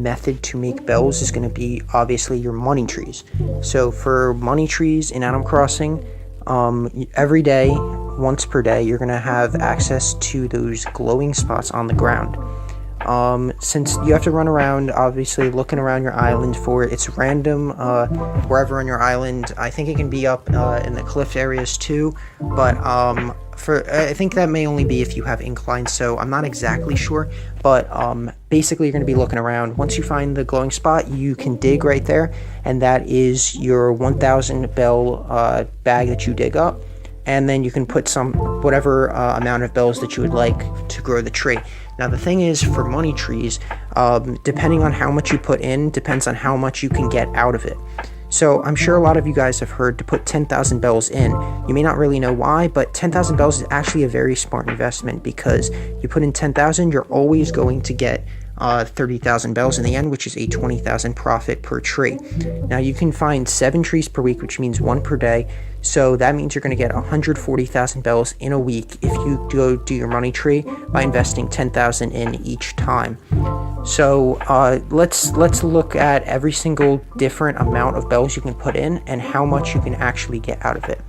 method to make bells is going to be obviously your money trees. So for money trees in Animal Crossing, every day, once per day, you're going to have access to those glowing spots on the ground. Since you have to run around, obviously looking around your island for it, it's random wherever on your island. I think it can be up in the cliff areas too, but I think that may only be if you have inclines, so I'm not exactly sure, but basically you're going to be looking around. Once you find the glowing spot, you can dig right there, and that is your 1,000 bell bag that you dig up, and then you can put whatever amount of bells that you would like to grow the tree. Now the thing is, for money trees, depending on how much you put in, depends on how much you can get out of it. So I'm sure a lot of you guys have heard to put 10,000 bells in. You may not really know why, but 10,000 bells is actually a very smart investment, because you put in 10,000, you're always going to get 30,000 bells in the end, which is a 20,000 profit per tree. Now you can find 7 trees per week, which means 1 per day. So that means you're going to get 140,000 bells in a week if you go do your money tree by investing 10,000 in each time. So let's look at every single different amount of bells you can put in and how much you can actually get out of it.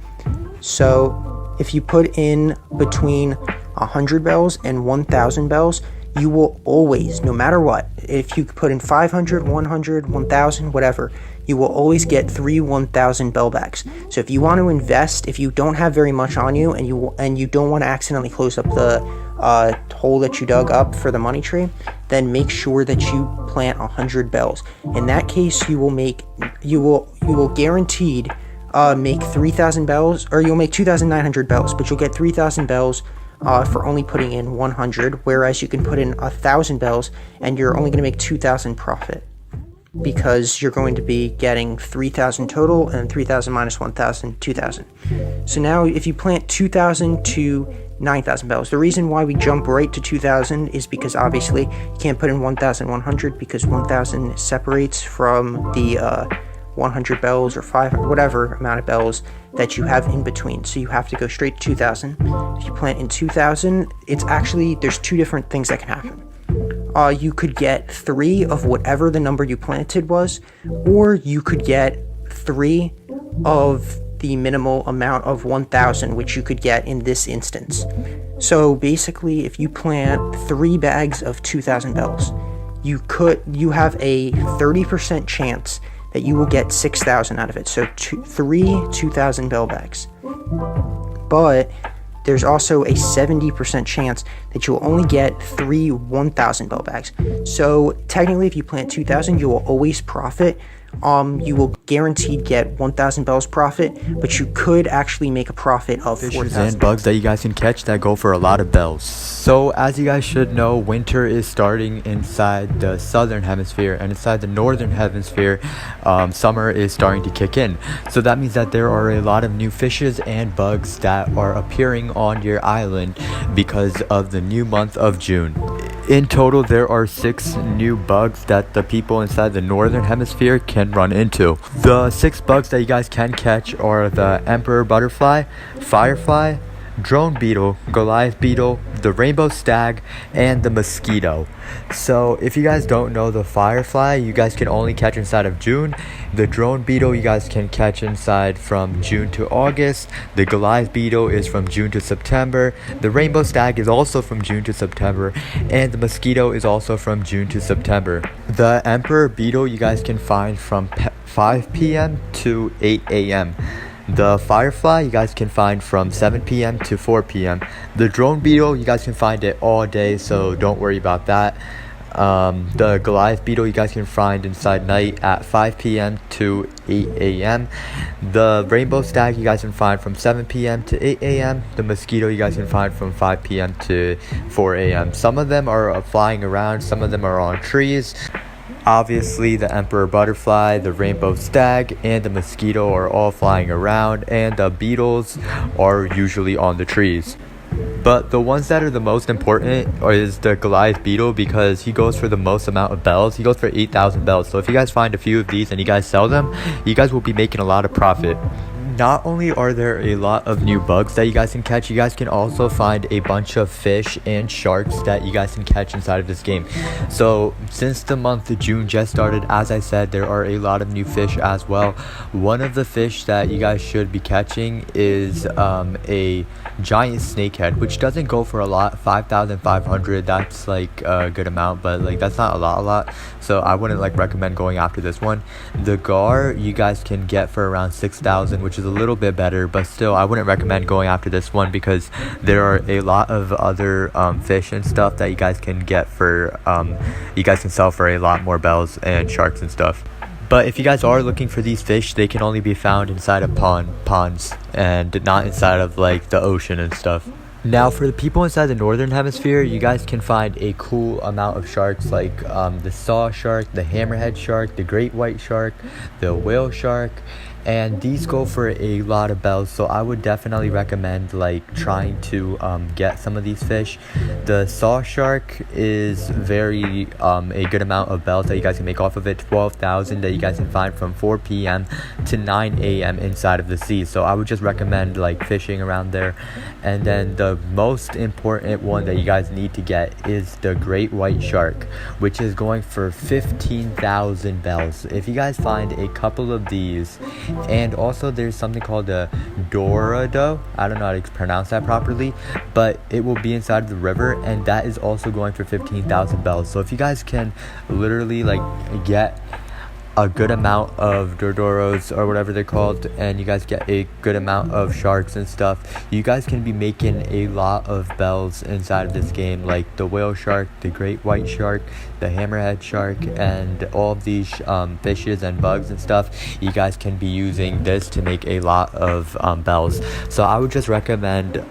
So if you put in between 100 bells and 1,000 bells, you will always, no matter what, if you put in 500, 100, 1,000, whatever, you will always get 3 1,000 bell bags. So if you want to invest, if you don't have very much on you and you don't want to accidentally close up the hole that you dug up for the money tree, then make sure that you plant 100 bells. In that case, you will guaranteed make 3,000 bells, or you'll make 2,900 bells, but you'll get 3,000 bells for only putting in 100, whereas you can put in 1,000 bells and you're only going to make 2,000 profit, because you're going to be getting 3,000 total, and 3,000 minus 1,000, 2,000. So now if you plant 2,000 to 9,000 bells, the reason why we jump right to 2,000 is because obviously you can't put in 1,100, because 1,000 separates from the 100 bells or 500, whatever amount of bells that you have in between. So you have to go straight to 2,000. If you plant in 2,000, there's 2 different things that can happen. You could get 3 of whatever the number you planted was, or you could get 3 of the minimal amount of 1,000, which you could get in this instance. So basically, if you plant 3 bags of 2,000 bells, you have a 30% chance that you will get 6,000 out of it. So 3 2,000 bell bags. But there's also a 70% chance that you will only get 3 1,000 bell bags. So technically, if you plant 2,000, you will always profit. You will guaranteed get 1,000 bells profit, but you could actually make a profit of 4,000. Fishes and bugs that you guys can catch that go for a lot of bells. So as you guys should know, winter is starting inside the southern hemisphere, and inside the northern hemisphere, summer is starting to kick in. So that means that there are a lot of new fishes and bugs that are appearing on your island because of the new month of June. In total, there are 6 new bugs that the people inside the northern hemisphere can run into. The 6 bugs that you guys can catch are the emperor butterfly, firefly, drone beetle, Goliath beetle, the rainbow stag, and the mosquito. So if you guys don't know, the firefly you guys can only catch inside of June. The drone beetle you guys can catch inside from June to August. The Goliath beetle is from June to September. The rainbow stag is also from June to September, and the mosquito is also from June to September. The emperor beetle you guys can find from 5 p.m. to 8 a.m. The firefly you guys can find from 7 p.m. to 4 p.m. The drone beetle you guys can find it all day, so don't worry about that. The Goliath beetle you guys can find inside night at 5 p.m. to 8 a.m. The rainbow stag you guys can find from 7 p.m. to 8 a.m. The mosquito you guys can find from 5 p.m. to 4 a.m. Some of them are flying around, some of them are on trees. Obviously, the emperor butterfly, the rainbow stag, and the mosquito are all flying around, and the beetles are usually on the trees. But the ones that are the most important is the Goliath beetle, because he goes for the most amount of bells. He goes for 8,000 bells. So if you guys find a few of these and you guys sell them, you guys will be making a lot of profit. not only are there a lot of new bugs that you guys can catch, you guys can also find a bunch of fish and sharks that you guys can catch inside of this game. So since the month of June just started, as I said, there are a lot of new fish as well. One of the fish that you guys should be catching is a giant snakehead, which doesn't go for a lot, 5,500. That's like a good amount, but like that's not a lot. So I wouldn't like recommend going after this one. The gar you guys can get for around 6,000, which is a little bit better, but still I wouldn't recommend going after this one because there are a lot of other fish and stuff that you guys can get for you guys can sell for a lot more bells and sharks and stuff. But if you guys are looking for these fish, they can only be found inside of ponds and not inside of like the ocean and stuff. Now for the people inside the northern hemisphere, you guys can find a cool amount of sharks like the saw shark, the hammerhead shark, the great white shark, the whale shark, and these go for a lot of bells. So I would definitely recommend like trying to get some of these fish. The saw shark is very a good amount of bells that you guys can make off of it, 12,000 that you guys can find from 4 p.m. to 9 a.m. inside of the sea. So I would just recommend like fishing around there. And then the most important one that you guys need to get is the great white shark, which is going for 15,000 bells. If you guys find a couple of these, and also there's something called a dorado, I don't know how to pronounce that properly, but it will be inside of the river, and that is also going for 15,000 bells. So if you guys can literally like get a good amount of dordoros or whatever they're called, and you guys get a good amount of sharks and stuff, you guys can be making a lot of bells inside of this game, like the whale shark, the great white shark, the hammerhead shark, and all of these fishes and bugs and stuff. You guys can be using this to make a lot of bells. So I would just recommend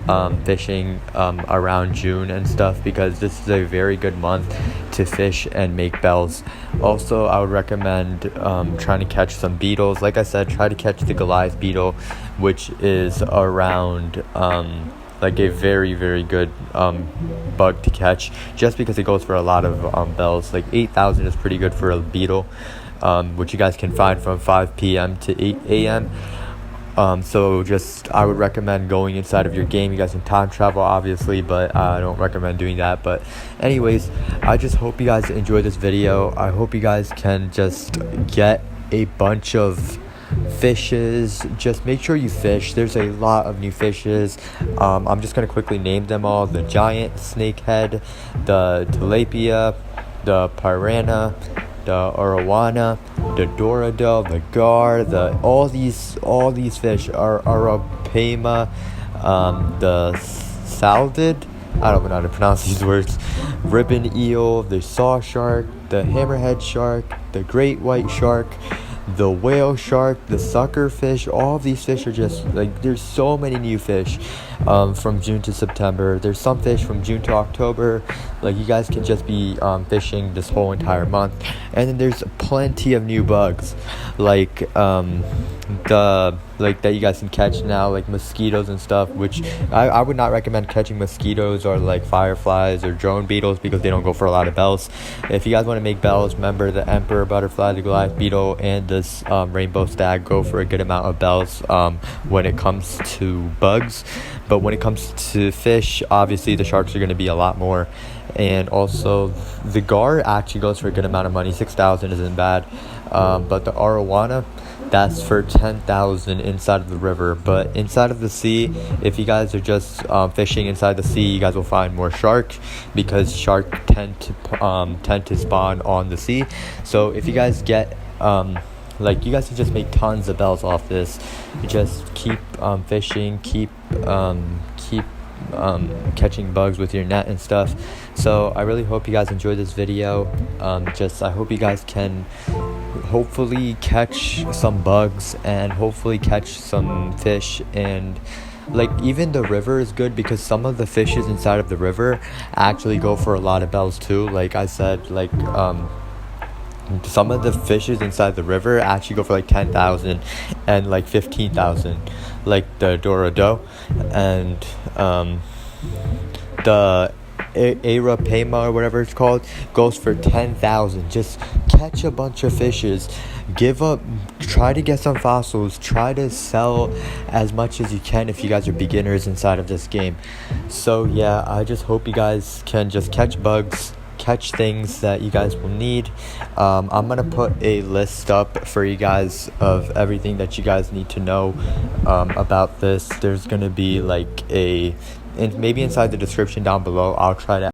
fishing around June and stuff, because this is a very good month to fish and make bells. Also, I would recommend trying to catch some beetles. Like I said, try to catch the Goliath beetle, which is around like a very good bug to catch, just because it goes for a lot of bells. Like 8,000 is pretty good for a beetle, which you guys can find from 5 p.m. to 8 a.m. So just I would recommend going inside of your game. You guys can time travel obviously, but I don't recommend doing that. But anyways, I just hope you guys enjoy this video. I hope you guys can just get a bunch of fishes. Just make sure you fish. There's a lot of new fishes. I'm just gonna quickly name them all: the giant snakehead, the tilapia, the piranha, the arowana, the dorado, the gar, all these fish are arapema, the salvid, I don't know how to pronounce these words, ribbon eel, the saw shark, the hammerhead shark, the great white shark, the whale shark, the sucker fish. All of these fish are just like, there's so many new fish from June to September. There's some fish from June to October. Like, you guys can just be fishing this whole entire month. And then there's plenty of new bugs, like that you guys can catch now, like mosquitoes and stuff, which I would not recommend catching mosquitoes or like fireflies or drone beetles, because they don't go for a lot of bells. If you guys want to make bells, remember the emperor butterfly, the Goliath beetle, and this rainbow stag go for a good amount of bells when it comes to bugs. But when it comes to fish, obviously the sharks are going to be a lot more. And also the gar actually goes for a good amount of money. 6,000 isn't bad. But the arowana, that's for 10,000 inside of the river. But inside of the sea, if you guys are just fishing inside the sea, you guys will find more sharks, because sharks tend to spawn on the sea. So if you guys get like, you guys can just make tons of bells off this. You just keep fishing, keep catching bugs with your net and stuff. So I really hope you guys enjoyed this video. I hope you guys can hopefully catch some bugs and hopefully catch some fish. And like, even the river is good, because some of the fishes inside of the river actually go for a lot of bells too. Like I said, like some of the fishes inside the river actually go for like 10,000 and like 15,000, like the dorado and the arapema or whatever it's called goes for 10,000. Just catch a bunch of fishes, try to get some fossils, try to sell as much as you can if you guys are beginners inside of this game. So yeah, I just hope you guys can just catch bugs, catch things that you guys will need. I'm gonna put a list up for you guys of everything that you guys need to know about this. There's gonna be like maybe inside the description down below, I'll try to